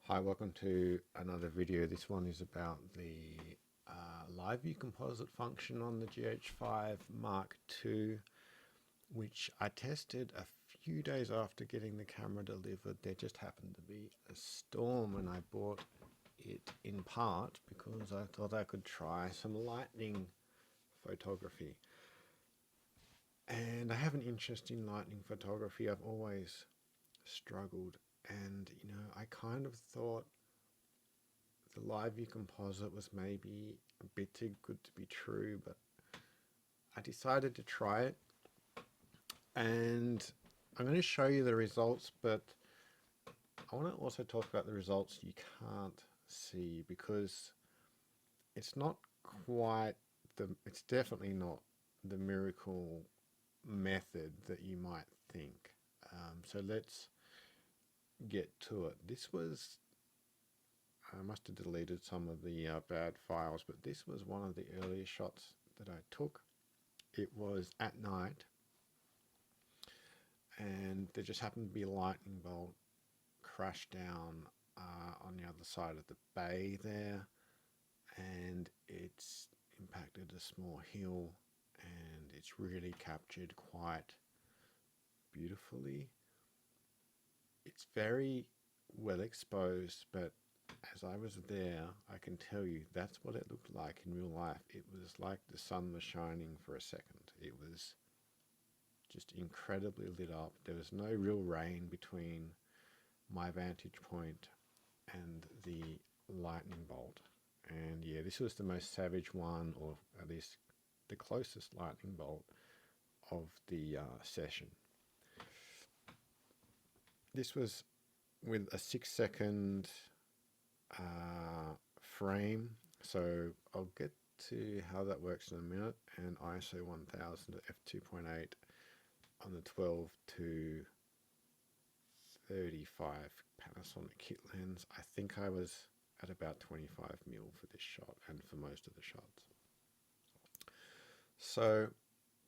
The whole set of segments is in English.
Hi, welcome to another video. This one is about the live view composite function on the GH5 Mark II, which I tested a few days after getting the camera delivered. There just happened to be a storm and I bought it in part because I thought I could try some lightning photography. And I have an interest in lightning photography. I've always struggled, and I kind of thought the live view composite was maybe a bit too good to be true, but I decided to try it, and I'm going to show you the results, but I want to also talk about the results you can't see, because it's not quite it's definitely not the miracle method that you might think. So let's get to it. I must have deleted some of the bad files, but this was one of the earlier shots that I took. It was at night, and there just happened to be a lightning bolt crash down on the other side of the bay there, and it's impacted a small hill, and it's really captured quite beautifully. It's very well exposed, but as I was there, I can tell you that's what it looked like in real life. It was like the sun was shining for a second. It was just incredibly lit up. There was no real rain between my vantage point and the lightning bolt. And yeah, this was the most savage one, or at least the closest lightning bolt of the session. This was with a 6-second frame, so I'll get to how that works in a minute, and ISO 1000 at f2.8 on the 12 to 35 Panasonic kit lens. I think I was at about 25mm for this shot and for most of the shots. So,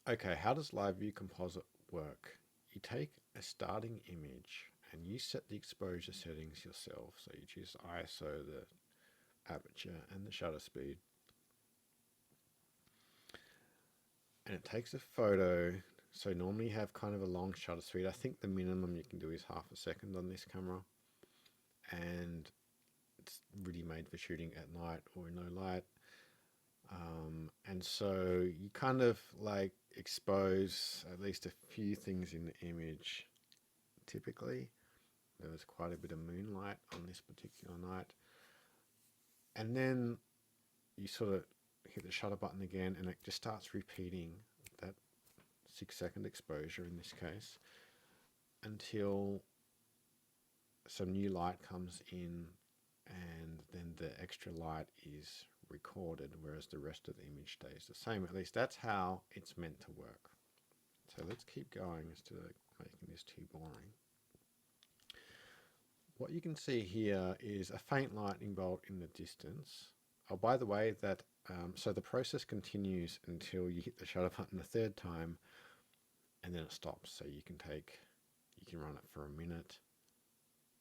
okay, how does live view composite work? You take a starting image and you set the exposure settings yourself. So you choose ISO, the aperture, and the shutter speed. And it takes a photo. So normally you have kind of a long shutter speed. I think the minimum you can do is half a second on this camera. And it's really made for shooting at night or in no light. And so you kind of like expose at least a few things in the image. Typically, there was quite a bit of moonlight on this particular night. And then you sort of hit the shutter button again, and it just starts repeating that 6-second exposure in this case until some new light comes in, and then the extra light is recorded, whereas the rest of the image stays the same. At least that's how it's meant to work. So let's keep going instead of making this too boring. What you can see here is a faint lightning bolt in the distance. Oh, by the way, so the process continues until you hit the shutter button a third time, and then it stops. So you can run it for a minute,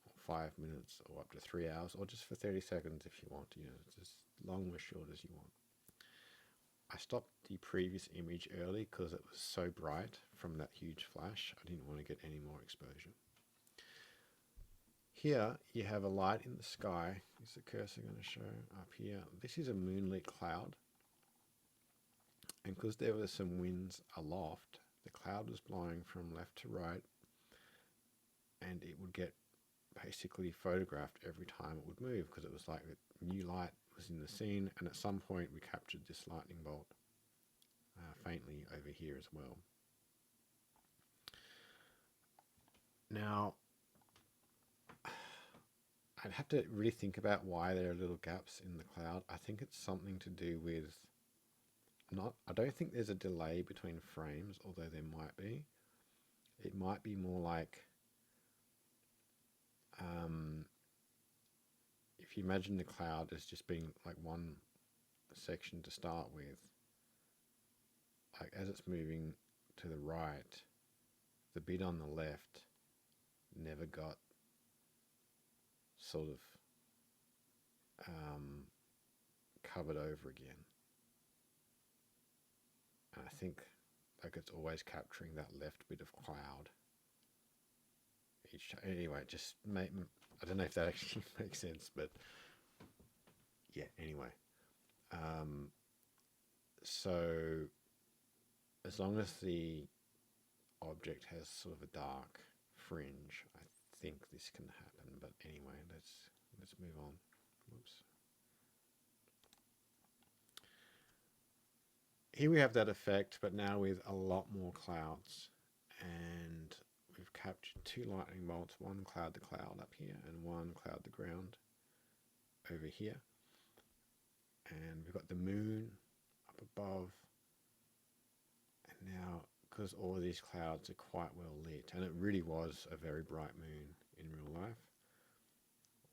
or 5 minutes, or up to 3 hours, or just for 30 seconds if you want. It's as long or short as you want. I stopped the previous image early because it was so bright from that huge flash. I didn't want to get any more exposure. Here you have a light in the sky. Is the cursor going to show up here? This is a moonlit cloud. And because there were some winds aloft, the cloud was blowing from left to right, and it would get basically photographed every time it would move, because it was like new light was in the scene, and at some point we captured this lightning bolt faintly over here as well. Now, I'd have to really think about why there are little gaps in the cloud. I think it's something to do with I don't think there's a delay between frames, although there might be. It might be more like, if you imagine the cloud as just being like one section to start with, like as it's moving to the right, the bit on the left never got sort of covered over again. And I think like it's always capturing that left bit of cloud each time. Anyway, just I don't know if that actually makes sense, but yeah, anyway. So as long as the object has sort of a dark fringe, I think this can happen. But anyway, let's move on. Whoops. Here we have that effect, but now with a lot more clouds, and we've captured two lightning bolts, one cloud to cloud up here and one cloud to ground over here. And we've got the moon up above, and now because all of these clouds are quite well lit, and it really was a very bright moon in real life,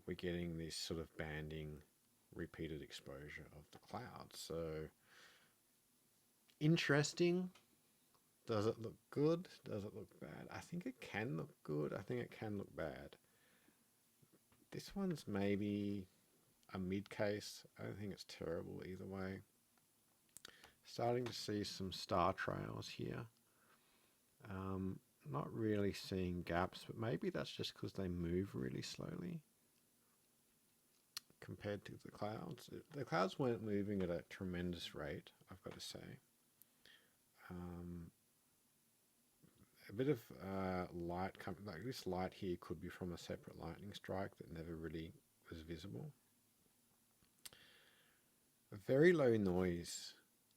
we're getting this sort of banding repeated exposure of the clouds. So interesting. Does it look good? Does it look bad? I think it can look good. I think it can look bad. This one's maybe a mid case. I don't think it's terrible either way. Starting to see some star trails here. Not really seeing gaps, but maybe that's just because they move really slowly compared to the clouds. The clouds weren't moving at a tremendous rate, I've got to say. A bit of light coming, like this light here could be from a separate lightning strike that never really was visible. A very low noise,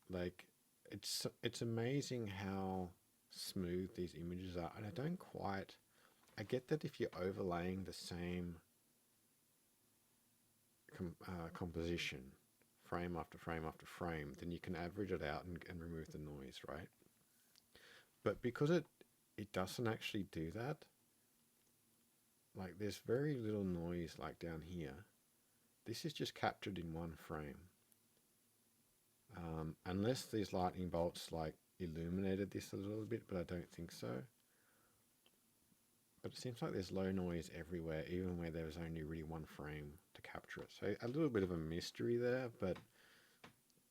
like it's amazing how smooth these images are, and I get that if you're overlaying the same composition frame after frame after frame, then you can average it out and remove the noise, right? But because it doesn't actually do that, like there's very little noise like down here. This is just captured in one frame. Unless these lightning bolts like illuminated this a little bit, but I don't think so. But it seems like there's low noise everywhere, even where there was only really one frame to capture it. So a little bit of a mystery there, but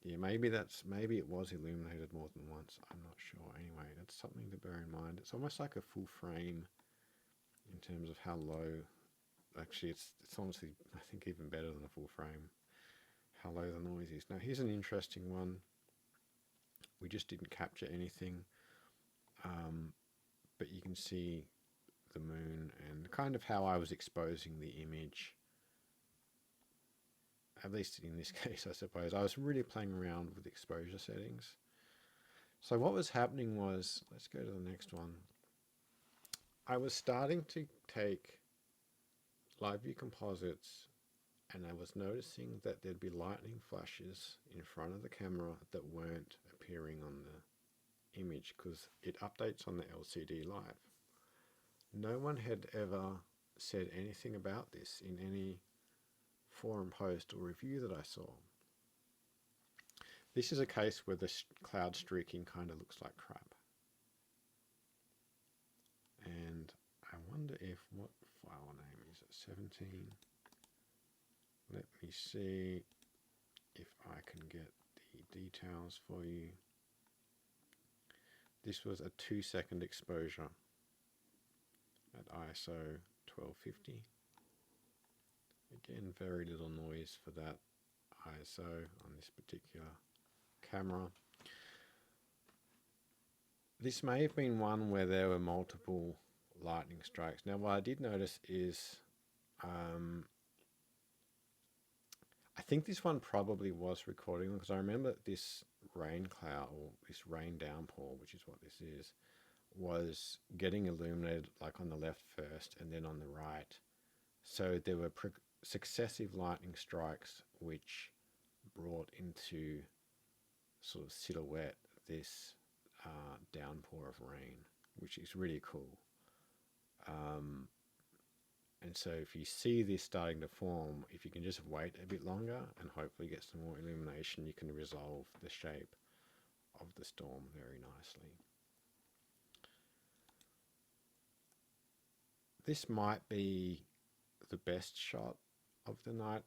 yeah, maybe it was illuminated more than once. I'm not sure. Anyway, that's something to bear in mind. It's almost like a full frame in terms of how low. Actually, it's honestly, I think, even better than a full frame, how low the noise is. Now, here's an interesting one. We just didn't capture anything, but you can see the moon and kind of how I was exposing the image. At least in this case, I suppose. I was really playing around with exposure settings. So what was happening was, let's go to the next one. I was starting to take live view composites, and I was noticing that there'd be lightning flashes in front of the camera that weren't appearing on the image because it updates on the LCD live. No one had ever said anything about this in any forum post or review that I saw. This is a case where the cloud streaking kind of looks like crap. And I wonder what file name is it? 17. Let me see if I can get the details for you. This was a 2-second exposure at ISO 1250. Again, very little noise for that ISO on this particular camera. This may have been one where there were multiple lightning strikes. Now, what I did notice is I think this one probably was recording because I remember this rain cloud, or this rain downpour, which is what this is, was getting illuminated like on the left first and then on the right. So there were successive lightning strikes which brought into sort of silhouette this downpour of rain, which is really cool. And so if you see this starting to form, if you can just wait a bit longer and hopefully get some more illumination, you can resolve the shape of the storm very nicely. This might be the best shot of the night.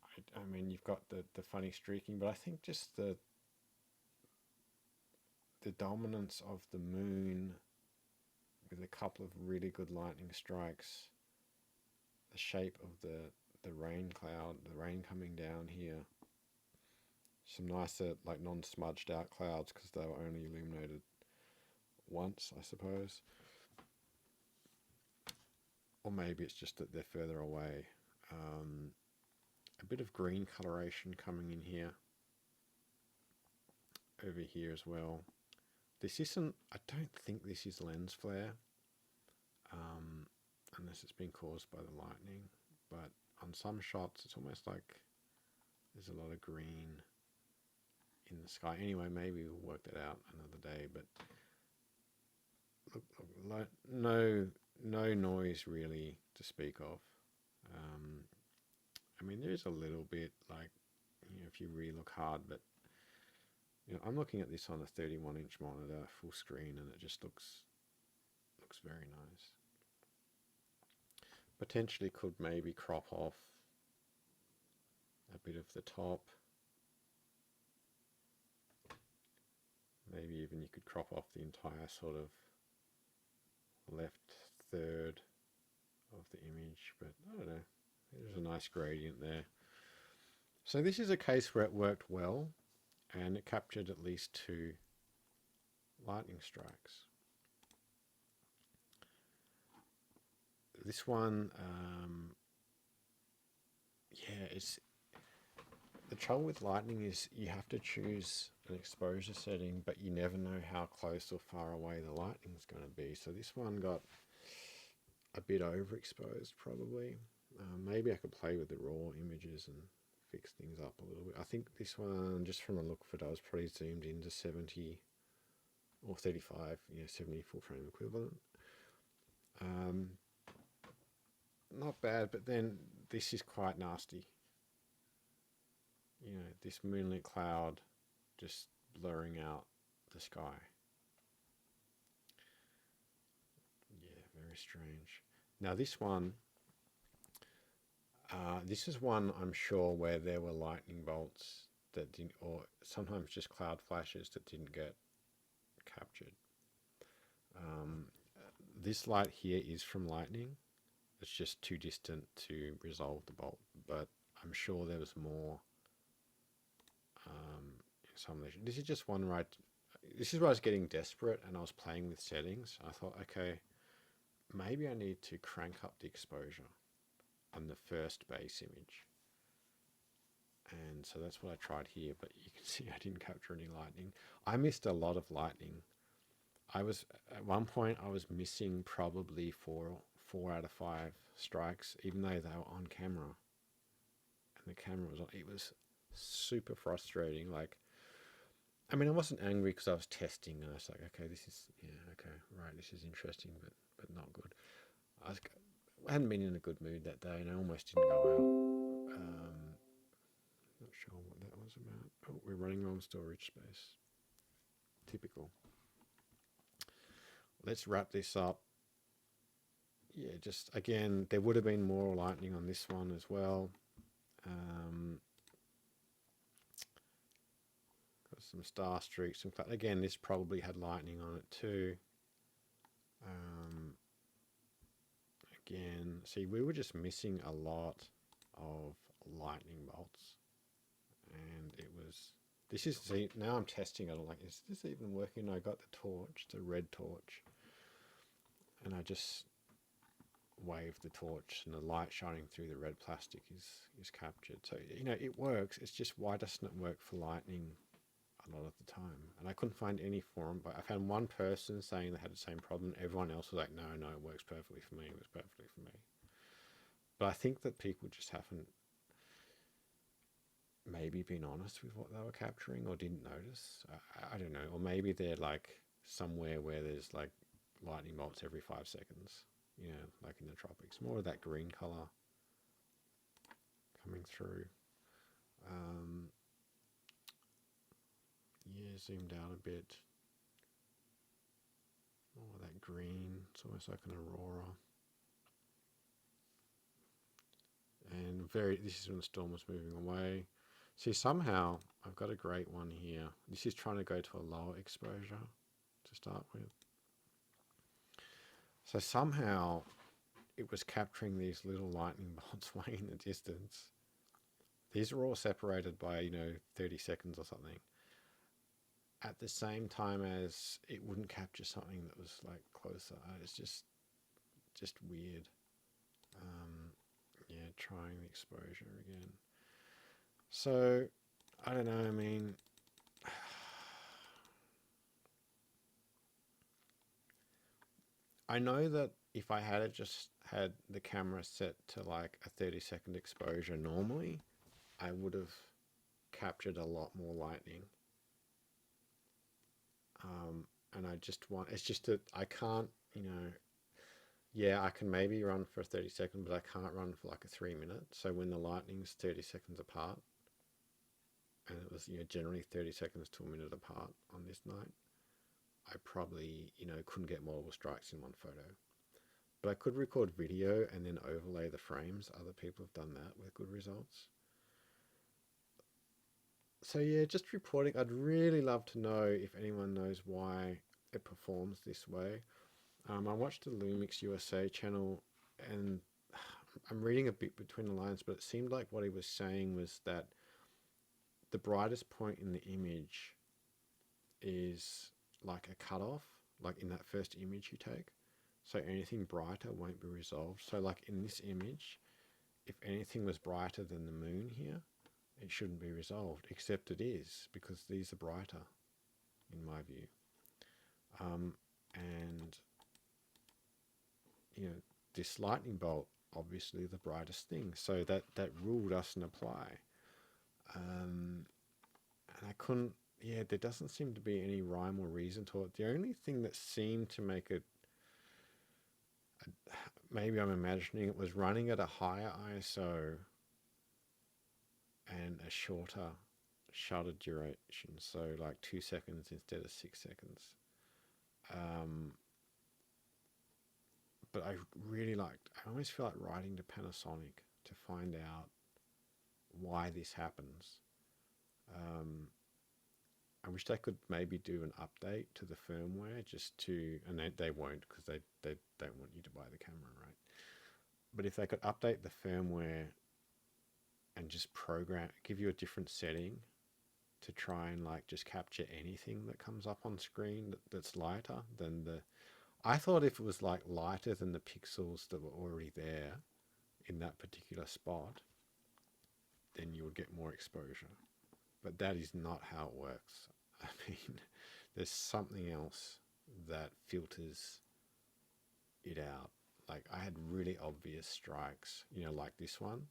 I I mean, you've got the funny streaking, but I think just the dominance of the moon with a couple of really good lightning strikes, the shape of the rain cloud, the rain coming down here, some nicer like non-smudged out clouds because they were only illuminated once, I suppose. Or maybe it's just that they're further away. A bit of green coloration coming in here, over here as well. This isn't, I don't think this is lens flare, unless it's been caused by the lightning, but on some shots it's almost like there's a lot of green in the sky. Anyway, maybe we'll work that out another day, but look, no noise really to speak of. I mean, there's a little bit, like, you know, if you really look hard, but you know, I'm looking at this on a 31-inch monitor, full screen, and it just looks very nice. Potentially could maybe crop off a bit of the top. Maybe even you could crop off the entire sort of left third of the image, but I don't know. There's a nice gradient there. So this is a case where it worked well, and it captured at least 2 lightning strikes. This one, yeah, it's the trouble with lightning is you have to choose an exposure setting, but you never know how close or far away the lightning's going to be. So this one got a bit overexposed, probably. Maybe I could play with the raw images and fix things up a little bit. I think this one, just from a look of it, I was probably zoomed into 70 or 35, you know, 70 full frame equivalent. Not bad, but then this is quite nasty. You know, this moonlit cloud just blurring out the sky. Yeah, very strange. Now this one, this is one I'm sure where there were lightning bolts that didn't, or sometimes just cloud flashes that didn't get captured. This light here is from lightning. It's just too distant to resolve the bolt, but I'm sure there was more. Some of these. This is just one right. This is where I was getting desperate and I was playing with settings. I thought, okay, maybe I need to crank up the exposure on the first base image. And so that's what I tried here, but you can see I didn't capture any lightning. I missed a lot of lightning. At one point I was missing probably four out of 5 strikes, even though they were on camera. And the camera was on. It was super frustrating. Like, I mean, I wasn't angry because I was testing, and I was like, okay, this is, yeah, okay, right, this is interesting, but not good. I hadn't been in a good mood that day, and I almost didn't go out. Not sure what that was about. Oh, we're running on storage space. Typical. Let's wrap this up. Yeah, just again, there would have been more lightning on this one as well. Got some star streaks. Again, this probably had lightning on it too. Again, see, we were just missing a lot of lightning bolts, and it was. This is, see, now I'm testing it. I'm like, is this even working? I got the torch, the red torch, and I just waved the torch, and the light shining through the red plastic is captured. So, you know, it works. It's just, why doesn't it work for lightning a lot of the time? And I couldn't find any forum, but I found one person saying they had the same problem. Everyone else was like, no, it works perfectly for me. It works perfectly for me. But I think that people just haven't maybe been honest with what they were capturing, or didn't notice. I don't know. Or maybe they're like somewhere where there's like lightning bolts every 5 seconds, you know, like in the tropics. More of that green color coming through. Yeah, zoomed out a bit. More of that green. It's almost like an aurora. And this is when the storm was moving away. See, somehow I've got a great one here. This is trying to go to a lower exposure to start with. So somehow it was capturing these little lightning bolts way in the distance. These are all separated by, 30 seconds or something. At the same time as it wouldn't capture something that was like closer. It's just weird. Yeah, trying the exposure again. So, I don't know, I mean, I know that if I had just had the camera set to like a 30-second exposure normally, I would have captured a lot more lightning. And it's just that I can't, yeah, I can maybe run for a 30-second, but I can't run for like a 3 minute. So when the lightning's 30 seconds apart, and it was, generally 30 seconds to a minute apart on this night, I probably, couldn't get multiple strikes in one photo. But I could record video and then overlay the frames. Other people have done that with good results. So yeah, just reporting. I'd really love to know if anyone knows why it performs this way. I watched the Lumix USA channel, and I'm reading a bit between the lines, but it seemed like what he was saying was that the brightest point in the image is like a cutoff, like in that first image you take. So anything brighter won't be resolved. So like in this image, if anything was brighter than the moon here, it shouldn't be resolved, except it is, because these are brighter, in my view. And, this lightning bolt, obviously the brightest thing. So that rule doesn't apply. And I couldn't, there doesn't seem to be any rhyme or reason to it. The only thing that seemed to make it, maybe I'm imagining it, was running at a higher ISO and a shorter shutter duration, so like 2 seconds instead of 6 seconds. But I almost feel like writing to Panasonic to find out why this happens. I wish they could maybe do an update to the firmware and they won't, because they don't want you to buy the camera, right? But if they could update the firmware and just give you a different setting to try and like just capture anything that comes up on screen that's lighter than I thought if it was like lighter than the pixels that were already there in that particular spot, then you would get more exposure. But that is not how it works. I mean, there's something else that filters it out. Like I had really obvious strikes, like this one,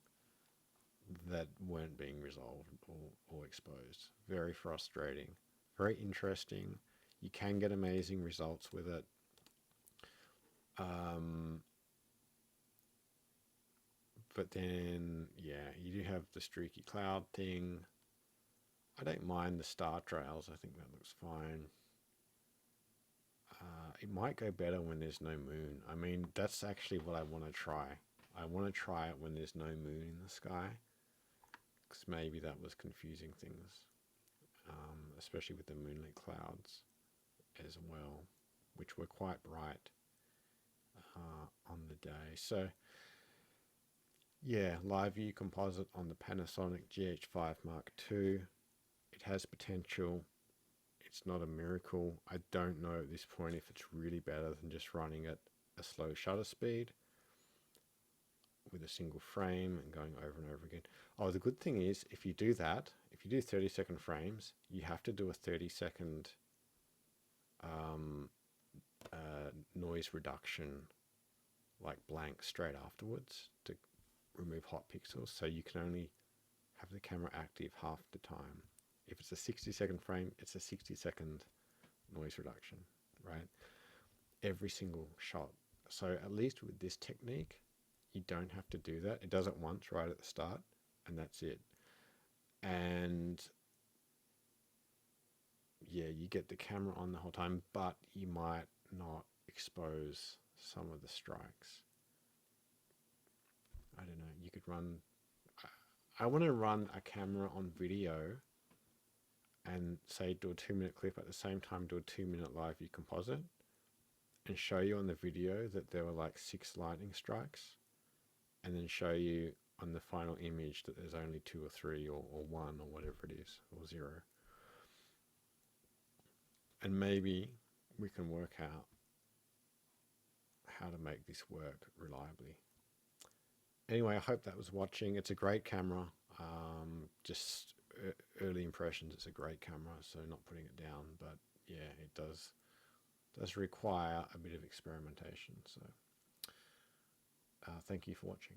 that weren't being resolved or exposed. Very frustrating, very interesting. You can get amazing results with it. But then, yeah, you do have the streaky cloud thing. I don't mind the star trails. I think that looks fine. It might go better when there's no moon. I mean, that's actually what I want to try. I want to try it when there's no moon in the sky, because maybe that was confusing things, especially with the moonlit clouds as well, which were quite bright on the day. So yeah, live view composite on the Panasonic GH5 II. It has potential. It's not a miracle. I don't know at this point if it's really better than just running at a slow shutter speed with a single frame and going over and over again. Oh, the good thing is if you do that, if you do 30-second frames, you have to do a 30-second noise reduction, like blank, straight afterwards to remove hot pixels. So you can only have the camera active half the time. If it's a 60-second frame, it's a 60-second noise reduction, right? Every single shot. So at least with this technique, you don't have to do that. It does it once right at the start, and that's it. And yeah, you get the camera on the whole time, but you might not expose some of the strikes. I don't know. You could run I want to run a camera on video and say do a 2-minute clip at the same time, do a 2-minute live view composite, and show you on the video that there were like 6 lightning strikes, and then show you on the final image that there's only 2 or 3 or 1 or whatever it is, or 0. And maybe we can work out how to make this work reliably. Anyway, I hope that was watching. It's a great camera. Just early impressions, it's a great camera, so not putting it down, but yeah, it does require a bit of experimentation. So thank you for watching.